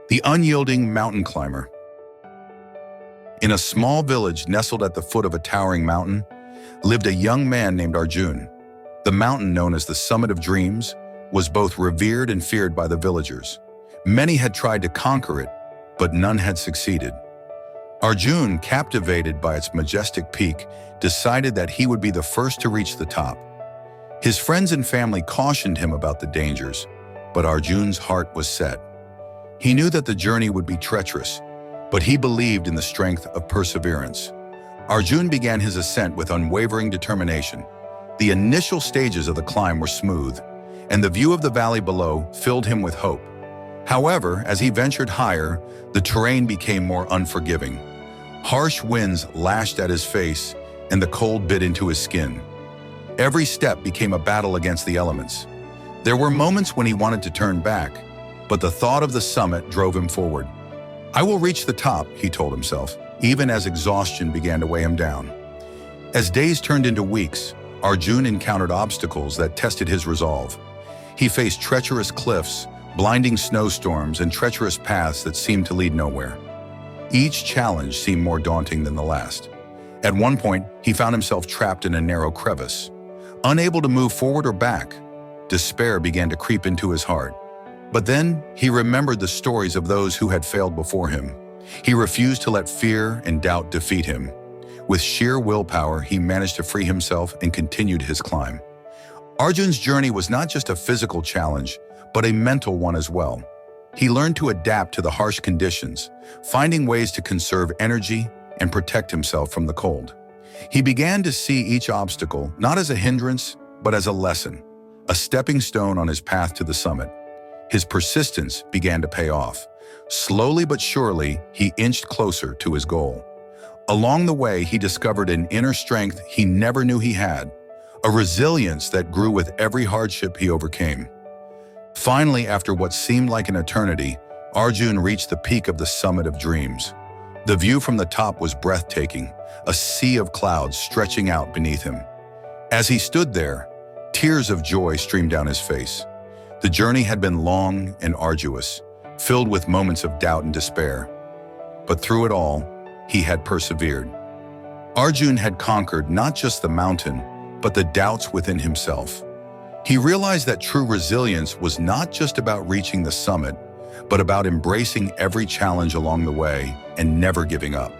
The Unyielding Mountain Climber. In a small village nestled at the foot of a towering mountain, lived a young man named Arjun. The mountain, known as the Summit of Dreams, was both revered and feared by the villagers. Many had tried to conquer it, but none had succeeded. Arjun, captivated by its majestic peak, decided that he would be the first to reach the top. His friends and family cautioned him about the dangers, but Arjun's heart was set. He knew that the journey would be treacherous, but he believed in the strength of perseverance. Arjun began his ascent with unwavering determination. The initial stages of the climb were smooth, and the view of the valley below filled him with hope. However, as he ventured higher, the terrain became more unforgiving. Harsh winds lashed at his face, and the cold bit into his skin. Every step became a battle against the elements. There were moments when he wanted to turn back, but the thought of the summit drove him forward. "I will reach the top," he told himself, even as exhaustion began to weigh him down. As days turned into weeks, Arjun encountered obstacles that tested his resolve. He faced treacherous cliffs, blinding snowstorms, and treacherous paths that seemed to lead nowhere. Each challenge seemed more daunting than the last. At one point, he found himself trapped in a narrow crevice. Unable to move forward or back, despair began to creep into his heart. But then, he remembered the stories of those who had failed before him. He refused to let fear and doubt defeat him. With sheer willpower, he managed to free himself and continued his climb. Arjun's journey was not just a physical challenge, but a mental one as well. He learned to adapt to the harsh conditions, finding ways to conserve energy and protect himself from the cold. He began to see each obstacle not as a hindrance, but as a lesson, a stepping stone on his path to the summit. His persistence began to pay off. Slowly but surely, he inched closer to his goal. Along the way, he discovered an inner strength he never knew he had, a resilience that grew with every hardship he overcame. Finally, after what seemed like an eternity, Arjun reached the peak of the Summit of Dreams. The view from the top was breathtaking, a sea of clouds stretching out beneath him. As he stood there, tears of joy streamed down his face. The journey had been long and arduous, filled with moments of doubt and despair. But through it all, he had persevered. Arjun had conquered not just the mountain, but the doubts within himself. He realized that true resilience was not just about reaching the summit, but about embracing every challenge along the way and never giving up.